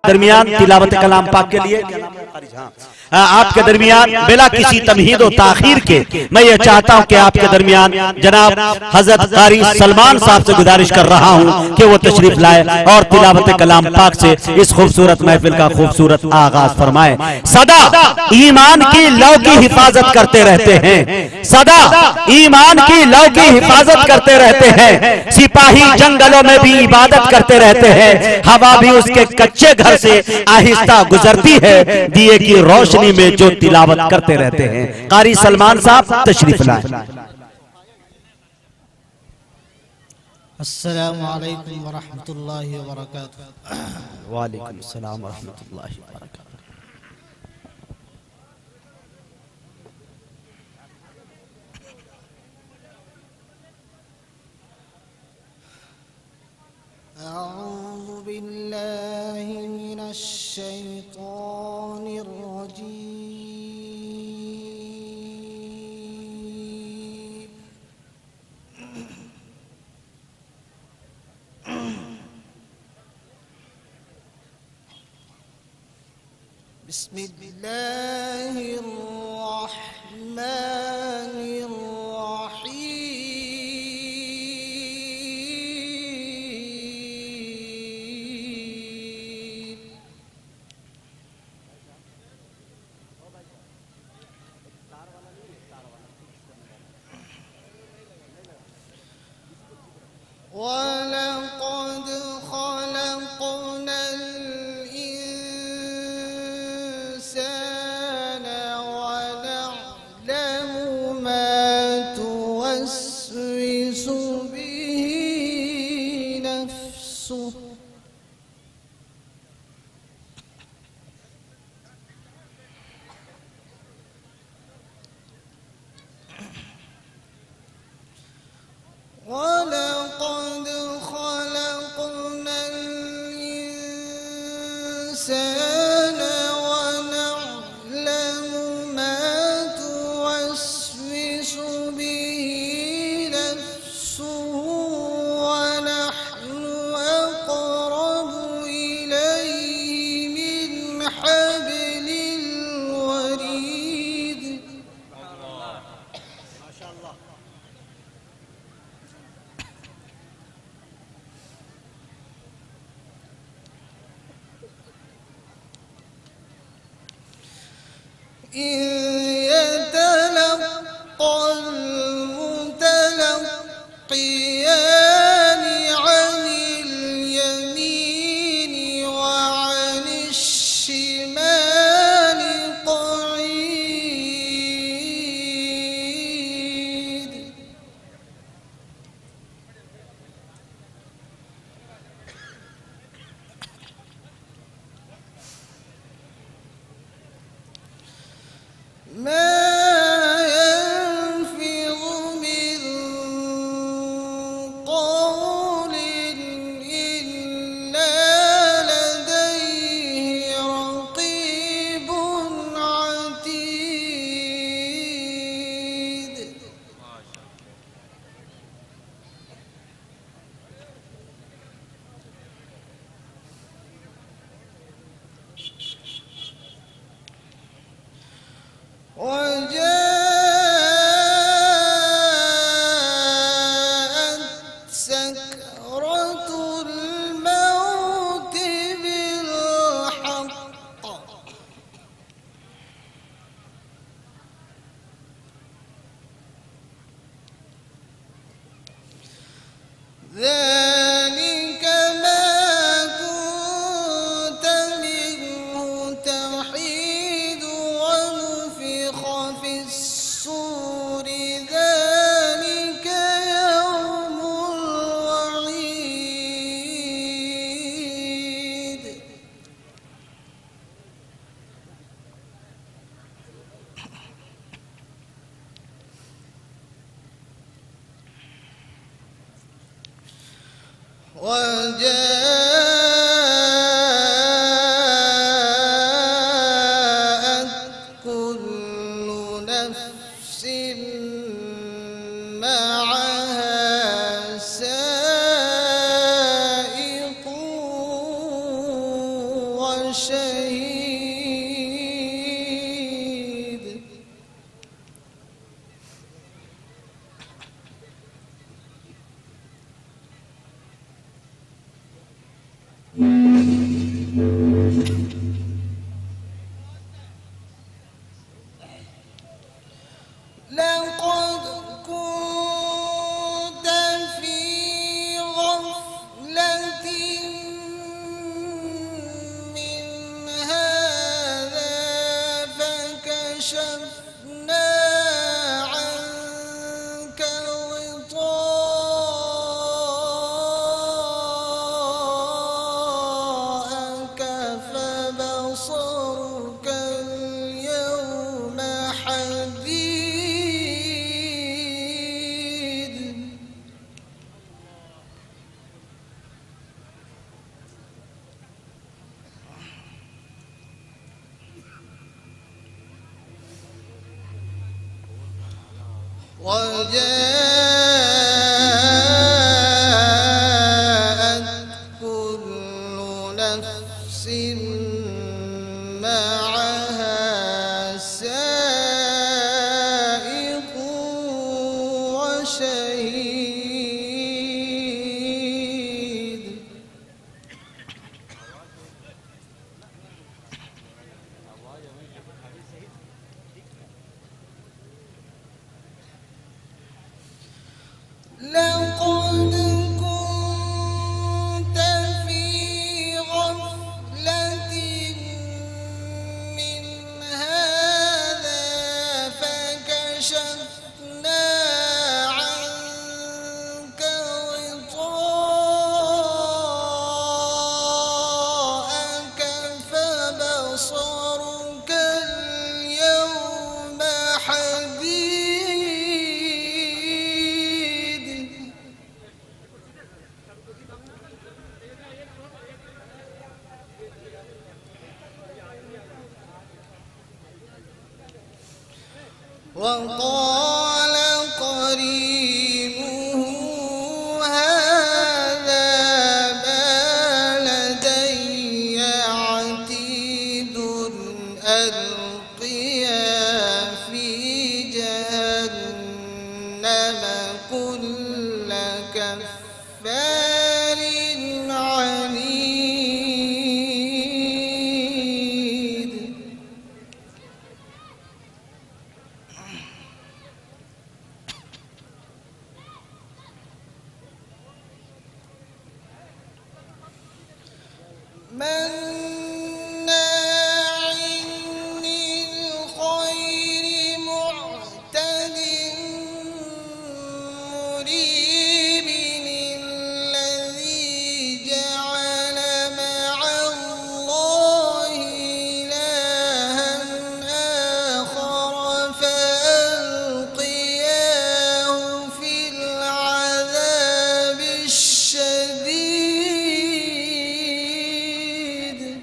दरमियान तिलावत कलाम पाक के लिए आपके दरमियान बिला किसी तमहीद और ताखीर के मैं ये चाहता हूँ कि आपके दरमियान जनाब हजरत कारी सलमान साहब से गुजारिश कर रहा हूँ कि वो तशरीफ लाए और तिलावत कलाम पाक से इस खूबसूरत महफिल का खूबसूरत आगाज फरमाए। सदा ईमान की लौ की हिफाजत करते रहते हैं, सदा ईमान की लौ की हिफाजत करते रहते हैं, सिपाही जंगलों में भी इबादत करते रहते हैं, हवा भी उसके कच्चे घर से आहिस्ता गुजरती है, दिए की रोशनी में जो तिलावत करते रहते हैं। कारी सलमान साहब तशरीफ लाए। अस्सलामु अलैकुम व रहमतुल्लाहि व बरकातुहू। वालेकुम अस्सलाम व रहमतुल्लाहि व बरकातुहू। अऊज़ु बिल्लाहि मिनश शैतानिर रजीम। बिस्मिल्लाहिर रहमानिर वलक़द ख़लक़नल इंसान वनअलमु मा तुवस्विसु बिही नफ्सुहु। वलक़द ख़लक़ना الإنسان ونعلم ما توسوس به نفسه ونحن أقرب إليه من حبل الوريد. ما شاء الله. إذ يتلقى المتلقيان عن اليمين وعن الشمال قعيد. ما يلفظ من قول إلا لديه رقيب عتيد. وجاءت سكرة الموت بالحق ذلك ما كنت منه تحيد ونفخ في وشهيد لقد كنت في غفلة من هذا فكشفنا عنك غطاءك فبصرك اليوم حديد وجاءت كل نفس معها سائق وشهيد لقد كنت في غفلة من هذا فكشفنا عنك غطاءك فبصرك اليوم حديد وقال قرينه هذا ما لدي عتيد ألقيا في جهنم كل كفار عنيد مناع للخير معتد مريب الذي جعل مع الله إلها آخر فألقياه في العذاب الشديد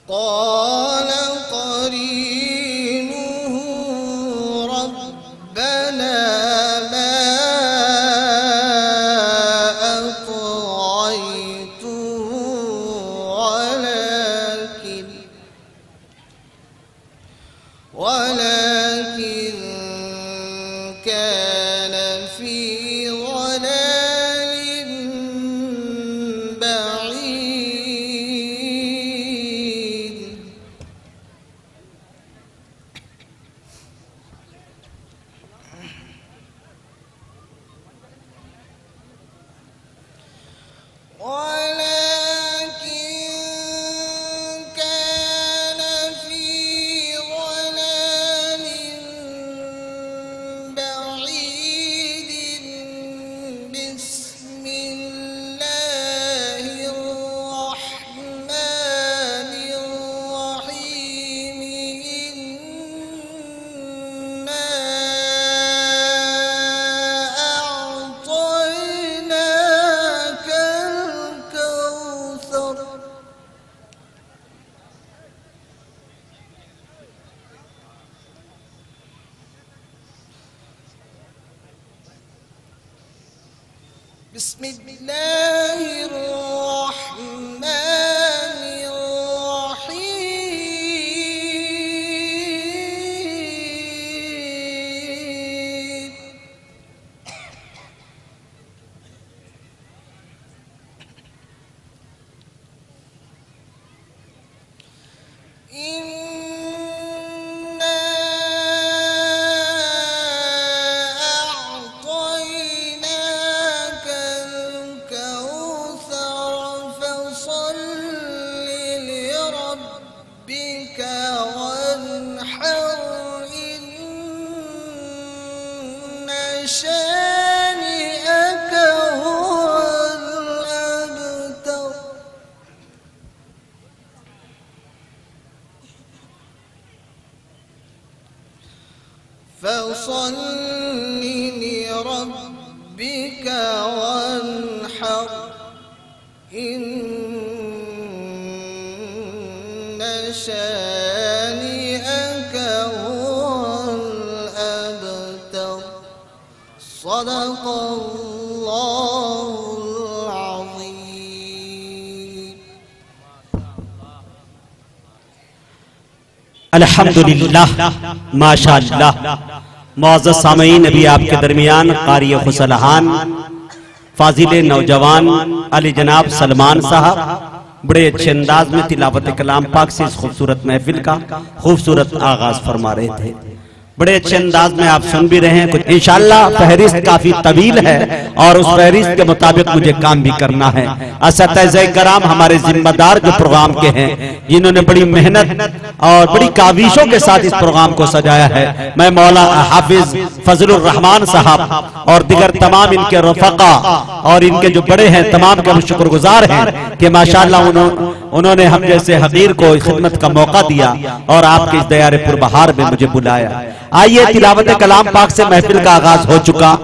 قال قرينه ربنا ما أطغيته ولكن كان في ضلال بعيد ولكن كان في ضلال बिस्मिल्लाहिर्रहमानिर्रहीम। इन्ना अअतैनाकल कौसर फसल्लि लिरब्बिका वन्हर इन्ना शानिअका हुवल अबतर। फसल्लि लिरब्बिका वन्हर इन्ना शानिअका हुवल अबतर। सदक़ल्लाहुल अज़ीम। अल्हम्दुलिल्लाह माशाअल्लाह। मुअज़्ज़ज़ सामईन, अभी आपके दरमियान क़ारी खुसलहान फाजिल नौजवान अली जनाब सलमान साहब बड़े अच्छे अंदाज में तिलावत कलाम पाक से इस खूबसूरत महफिल का खूबसूरत आगाज फरमा रहे थे। बड़े अच्छे अंदाज में आप सुन भी रहे हैं। कुछ इंशाअल्लाह फहरिस्त काफी तवील है और उस फहरिस्त के मुताबिक मुझे काम भी करना है। असतिज़ाए कराम हमारे जिम्मेदार जो प्रोग्राम के हैं, जिन्होंने बड़ी मेहनत और बड़ी काविशों के साथ इस प्रोग्राम को सजाया है, मैं मौला हाफिज फजलुर रहमान साहब और दिगर तमाम इनके रफ़क़ा और इनके जो बड़े हैं तमाम के शुक्रगुजार हैं कि माशाअल्लाह उन्होंने हम जैसे हकीर को खिदमत का मौका दिया और आपके इस दयारे पुरबहार में मुझे बुलाया। आइए तिलावत कलाम पाक से महफिल का आगाज हो चुका।